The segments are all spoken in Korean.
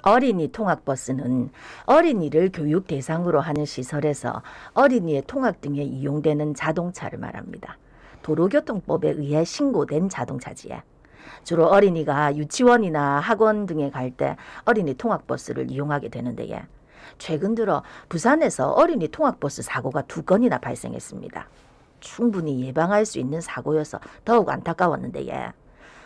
어린이 통학버스는 어린이를 교육 대상으로 하는 시설에서 어린이의 통학 등에 이용되는 자동차를 말합니다. 도로교통법에 의해 신고된 자동차지에. 주로 어린이가 유치원이나 학원 등에 갈 때 어린이 통학버스를 이용하게 되는데요. 최근 들어 부산에서 어린이 통학버스 사고가 2건이나 발생했습니다. 충분히 예방할 수 있는 사고여서 더욱 안타까웠는데요.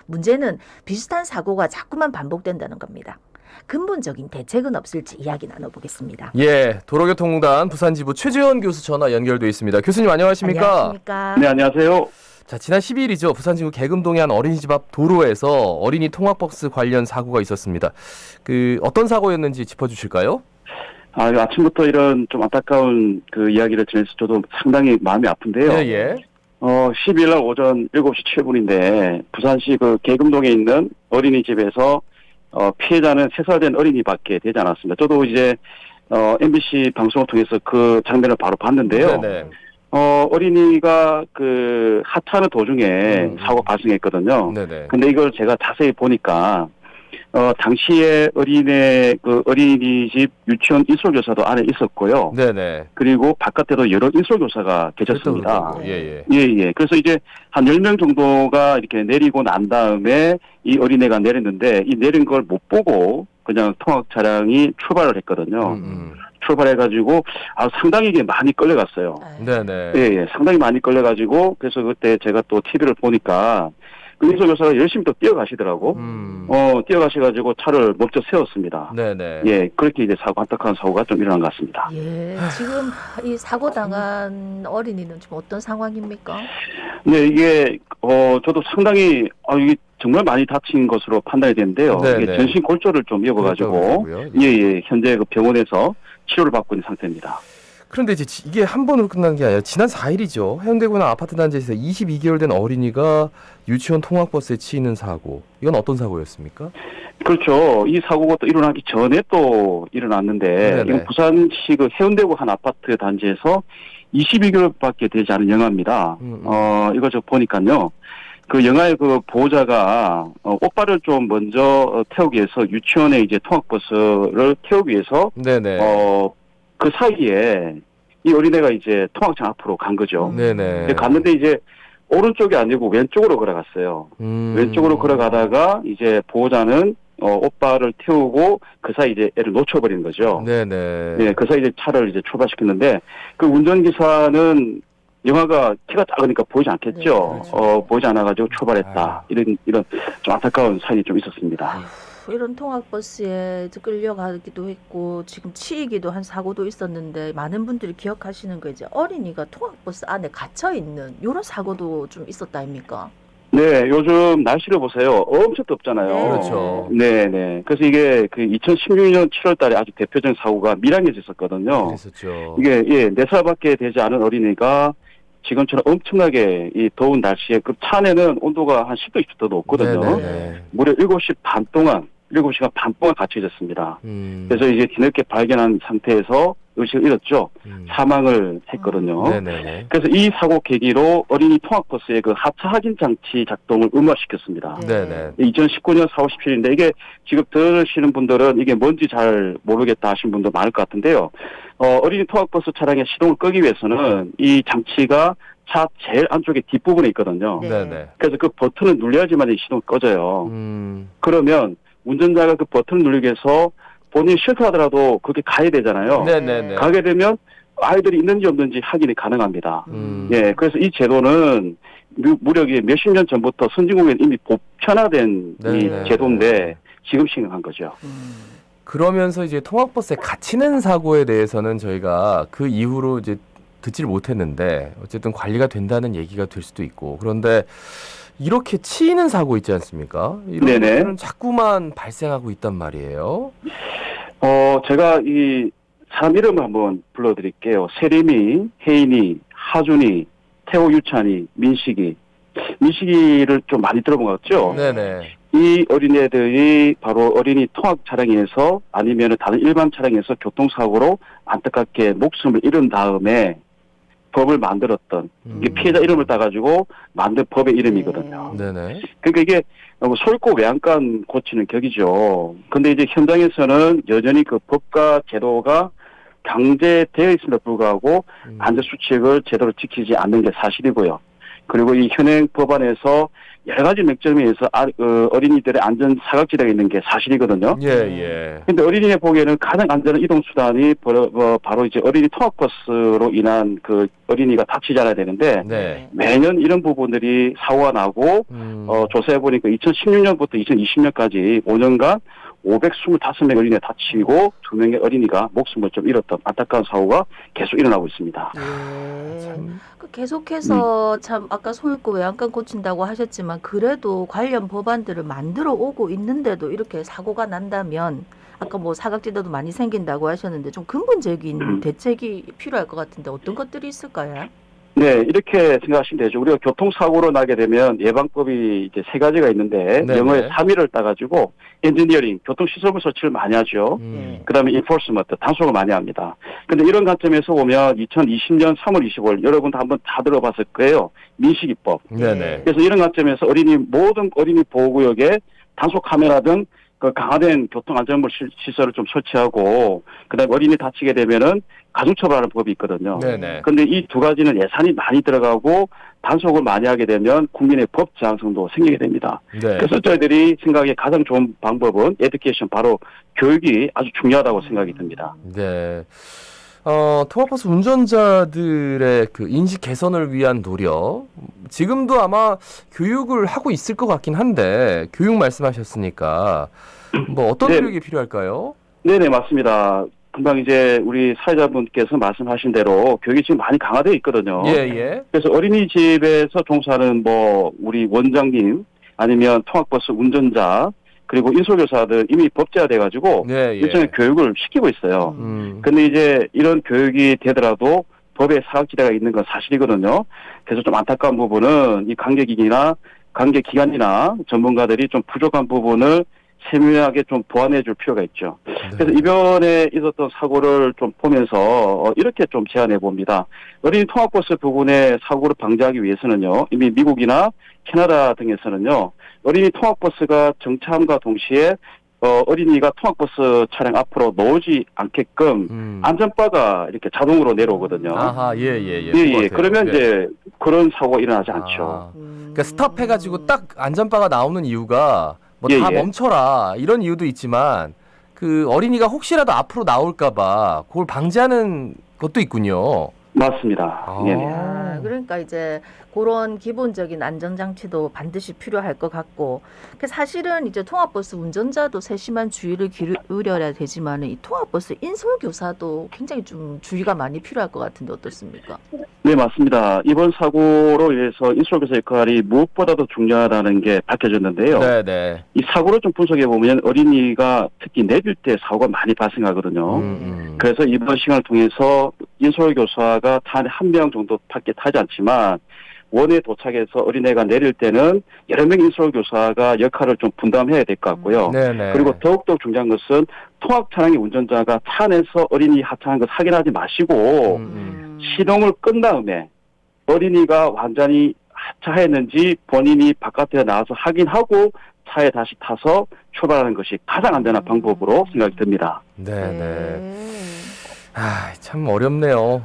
문제는 비슷한 사고가 자꾸만 반복된다는 겁니다. 근본적인 대책은 없을지 이야기 나눠보겠습니다. 예, 도로교통공단 부산지부 최재원 교수 전화 연결돼 있습니다. 교수님 안녕하십니까? 안녕하십니까? 네, 안녕하세요. 자, 지난 12일이죠. 부산지구 계금동의 한 어린이집 앞 도로에서 어린이 통학버스 관련 사고가 있었습니다. 어떤 사고였는지 짚어주실까요? 아침부터 이런 좀 안타까운 그 이야기를 전해서 저도 상당히 마음이 아픈데요. 예. 12일 날 오전 7시 7분인데 부산시 그 계금동에 있는 어린이집에서 피해자는 3살 된 어린이밖에 되지 않았습니다. 저도 이제 MBC 방송을 통해서 그 장면을 바로 봤는데요. 네네. 어린이가 그 하차하는 도중에 사고가 발생했거든요. 네네. 근데 이걸 제가 자세히 보니까 당시에 어린이집 유치원 인솔교사도 안에 있었고요. 네네. 그리고 바깥에도 여러 인솔교사가 계셨습니다. 예. 예. 그래서 이제 한 10명 정도가 이렇게 내리고 난 다음에 이 어린애가 내렸는데 이 내린 걸 못 보고 그냥 통학 차량이 출발을 했거든요. 출발해가지고 상당히 이게 많이 끌려갔어요. 네네. 예, 상당히 많이 끌려가지고 그래서 그때 제가 또 TV를 보니까 그 인솔교사가 열심히 또 뛰어가시더라고. 뛰어가셔가지고 차를 멈춰 세웠습니다. 네네. 예, 그렇게 이제 안타까운 사고가 좀 일어난 것 같습니다. 예, 지금 이 사고 당한 어린이는 지금 어떤 상황입니까? 네, 이게 저도 상당히 이게 정말 많이 다친 것으로 판단이 되는데요. 네네. 이게 전신 골절을 좀 입어가지고 예, 현재 그 병원에서 치료를 받고 있는 상태입니다. 그런데 이제 이게 한 번으로 끝난 게 아니라 지난 4일이죠. 해운대구나 아파트 단지에서 22개월 된 어린이가 유치원 통학버스에 치이는 사고. 이건 어떤 사고였습니까? 그렇죠. 이 사고가 또 일어나기 전에 또 일어났는데 네네. 이건 부산시 그 해운대구 한 아파트 단지에서 22개월밖에 되지 않은 영아입니다. 이거 저 보니까요. 그 영아의 그 보호자가 오빠를 좀 먼저 태우기 위해서 유치원에 이제 통학버스를 태우기 위해서 네네. 그 사이에 이 어린애가 이제 통학장 앞으로 간 거죠. 네네. 갔는데 이제 오른쪽이 아니고 왼쪽으로 걸어갔어요. 왼쪽으로 걸어가다가 이제 보호자는 오빠를 태우고 그 사이 이제 애를 놓쳐버린 거죠. 네네. 네, 그 사이 이제 차를 이제 출발시켰는데 그 운전기사는 영화가 키가 작으니까 보이지 않겠죠. 네, 그렇죠. 보이지 않아가지고 출발했다. 이런 좀 안타까운 사연이 좀 있었습니다. 이런 통학버스에 끌려가기도 했고 지금 치이기도 한 사고도 있었는데 많은 분들이 기억하시는 거 이제 어린이가 통학버스 안에 갇혀 있는 이런 사고도 좀 있었다 아닙니까? 네, 요즘 날씨를 보세요. 엄청 덥잖아요. 네. 그렇죠. 네. 그래서 이게 그 2016년 7월 달에 아주 대표적인 사고가 밀양에서 있었거든요. 그랬었죠. 이게 4살밖에 되지 않은 어린이가 지금처럼 엄청나게 이 더운 날씨에 그 차 안에는 온도가 한 10도, 20도 높거든요. 네네. 무려 7시간 반 동안 갇혀졌습니다. 그래서 이제 뒤늦게 발견한 상태에서 의식을 잃었죠. 사망을 했거든요. 네네. 그래서 이 사고 계기로 어린이 통학버스의 그 하차 확인 장치 작동을 의무화시켰습니다. 네네. 2019년 4월 17일인데 이게 지금 들으시는 분들은 이게 뭔지 잘 모르겠다 하시는 분도 많을 것 같은데요. 어린이 통학버스 차량의 시동을 끄기 위해서는 이 장치가 차 제일 안쪽에 뒷부분에 있거든요. 네. 네네. 그래서 그 버튼을 눌려야지만 이 시동이 꺼져요. 그러면 운전자가 그 버튼을 누르기 위해서 본인이 싫다 하더라도 그렇게 가야 되잖아요. 네네네. 가게 되면 아이들이 있는지 없는지 확인이 가능합니다. 예, 그래서 이 제도는 무려 몇십 년 전부터 선진국에 이미 보편화된 이 네네. 제도인데 지금 심각한 거죠. 그러면서 이제 통학버스에 갇히는 사고에 대해서는 저희가 그 이후로 이제 듣지를 못했는데 어쨌든 관리가 된다는 얘기가 될 수도 있고 그런데 이렇게 치이는 사고 있지 않습니까? 이런 네네. 것들은 자꾸만 발생하고 있단 말이에요. 제가 이 사람 이름을 한번 불러드릴게요. 세림이, 혜인이, 하준이, 태호 유찬이, 민식이를 좀 많이 들어본 것 같죠? 네네. 이 어린애들이 바로 어린이 통학 차량에서 아니면 다른 일반 차량에서 교통사고로 안타깝게 목숨을 잃은 다음에 법을 만들었던 이게 피해자 이름을 따가지고 만든 법의 이름이거든요. 네네. 그러니까 이게 소유권 외양간 고치는 격이죠. 근데 이제 현장에서는 여전히 그 법과 제도가 강제되어 있음에도 불구하고 안전수칙을 제대로 지키지 않는 게 사실이고요. 그리고 이 현행 법안에서 여러 가지 맹점에 의해서 어린이들의 안전 사각지대가 있는 게 사실이거든요. 예. 근데 어린이에 보기에는 가장 안전한 이동수단이 바로 이제 어린이 통학버스로 인한 그 어린이가 다치지 않아야 되는데, 네. 매년 이런 부분들이 사고가 나고, 조사해보니까 2016년부터 2020년까지 5년간 525명의 어린이가 다치고 2명의 어린이가 목숨을 좀 잃었던 안타까운 사고가 계속 일어나고 있습니다. 그 계속해서 참 아까 소유권 외양간 고친다고 하셨지만 그래도 관련 법안들을 만들어 오고 있는데도 이렇게 사고가 난다면 아까 뭐 사각지대도 많이 생긴다고 하셨는데 좀 근본적인 대책이 필요할 것 같은데 어떤 것들이 있을까요? 네, 이렇게 생각하시면 되죠. 우리가 교통사고로 나게 되면 예방법이 이제 3가지가 있는데, 네네. 영어의 3위를 따가지고, 엔지니어링, 교통시설물 설치를 많이 하죠. 그 다음에 인포스먼트, 단속을 많이 합니다. 근데 이런 관점에서 보면 2020년 3월 25일, 여러분도 한번 다 들어봤을 거예요. 민식이법. 네네. 그래서 이런 관점에서 모든 어린이 보호구역에 단속 카메라 등 그 강화된 교통안전물 시설을 좀 설치하고, 그 다음에 어린이 다치게 되면은 가중처벌하는 법이 있거든요. 네네. 근데 이 2가지는 예산이 많이 들어가고 단속을 많이 하게 되면 국민의 법 저항성도 생기게 됩니다. 네. 그래서 저희들이 생각에 가장 좋은 방법은 에듀케이션, 바로 교육이 아주 중요하다고 생각이 듭니다. 네. 통학버스 운전자들의 그 인식 개선을 위한 노력, 지금도 아마 교육을 하고 있을 것 같긴 한데, 교육 말씀하셨으니까, 뭐 어떤 네. 노력이 필요할까요? 네네, 맞습니다. 금방 이제 우리 사회자분께서 말씀하신 대로 교육이 지금 많이 강화되어 있거든요. 예. 그래서 어린이집에서 종사하는 우리 원장님, 아니면 통학버스 운전자, 그리고 인솔교사들 이미 법제화돼가지고 예. 일종의 교육을 시키고 있어요. 음. 근데 이제 이런 교육이 되더라도 법에 사각지대가 있는 건 사실이거든요. 그래서 좀 안타까운 부분은 이 관계기관이나 전문가들이 좀 부족한 부분을 세밀하게 좀 보완해 줄 필요가 있죠. 그래서 이번에 있었던 사고를 좀 보면서 이렇게 좀 제안해 봅니다. 어린이 통학버스 부분의 사고를 방지하기 위해서는요, 이미 미국이나 캐나다 등에서는요, 어린이 통학버스가 정차함과 동시에 어린이가 통학버스 차량 앞으로 놓지 않게끔 안전바가 이렇게 자동으로 내려오거든요. 아하, 예. 예. 그러면 이제 그런 사고가 일어나지 않죠. 그러니까 스탑해가지고 딱 안전바가 나오는 이유가 뭐 다 멈춰라 이런 이유도 있지만 그 어린이가 혹시라도 앞으로 나올까봐 그걸 방지하는 것도 있군요. 맞습니다. 그러니까 이제 그런 기본적인 안전장치도 반드시 필요할 것 같고, 사실은 이제 통학버스 운전자도 세심한 주의를 기울여야 되지만 이 통학버스 인솔교사도 굉장히 좀 주의가 많이 필요할 것 같은데 어떻습니까? 네, 맞습니다. 이번 사고로 인해서 인솔교사 역할이 무엇보다도 중요하다는 게 밝혀졌는데요. 네네. 이 사고를 좀 분석해 보면 어린이가 특히 내릴 때 사고가 많이 발생하거든요. 그래서 이번 시간을 통해서 인솔교사가 단 1명 정도밖에 타지 않지만 원에 도착해서 어린애가 내릴 때는 여러 명의 인솔교사가 역할을 좀 분담해야 될 것 같고요. 네네. 그리고 더욱더 중요한 것은 통학 차량의 운전자가 차 안에서 어린이 하차하는 걸 확인하지 마시고 시동을 끈 다음에 어린이가 완전히 하차했는지 본인이 바깥에 나와서 확인하고 차에 다시 타서 출발하는 것이 가장 안전한 방법으로 생각이 듭니다. 네네. 참 어렵네요.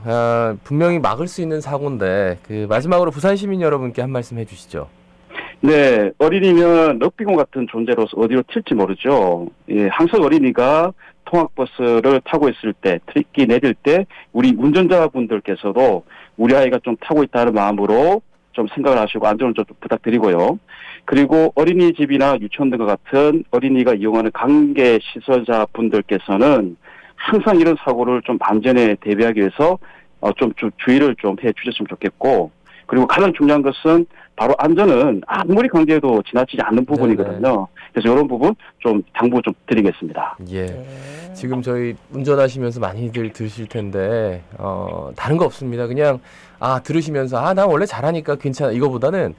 분명히 막을 수 있는 사고인데 그 마지막으로 부산 시민 여러분께 한 말씀 해주시죠. 네, 어린이면 럭비공 같은 존재로서 어디로 튈지 모르죠. 예, 항상 어린이가 통학버스를 타고 있을 때, 특히 내릴 때 우리 운전자분들께서도 우리 아이가 좀 타고 있다는 마음으로 좀 생각을 하시고 안전을 좀 부탁드리고요. 그리고 어린이집이나 유치원 등과 같은 어린이가 이용하는 관계 시설자 분들께서는 항상 이런 사고를 좀 안전에 대비하기 위해서 좀 주의를 좀 해 주셨으면 좋겠고, 그리고 가장 중요한 것은 바로 안전은 아무리 강조해도 지나치지 않는 부분이거든요. 그래서 이런 부분 좀 당부 좀 드리겠습니다. 예. 지금 저희 운전하시면서 많이들 들으실 텐데 다른 거 없습니다. 그냥 들으시면서 나 원래 잘하니까 괜찮아 이거보다는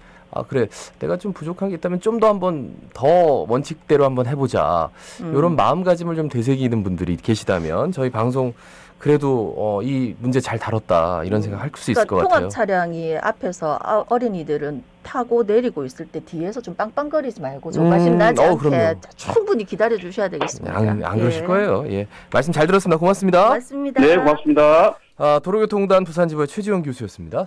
그래 내가 좀 부족한 게 있다면 좀 더 한번 더 원칙대로 한번 해보자 이런 마음가짐을 좀 되새기는 분들이 계시다면 저희 방송 그래도 이 문제 잘 다뤘다 이런 생각 할 수 있을 것 통합 같아요. 차량이 앞에서 어린이들은 타고 내리고 있을 때 뒤에서 좀 빵빵거리지 말고 조바심 나지 않게 그럼요. 충분히 기다려 주셔야 되겠습니다. 안 그러실 거예요. 예. 말씀 잘 들었습니다. 고맙습니다. 고맙습니다. 네, 고맙습니다. 도로교통단 부산지부의 최지원 교수였습니다.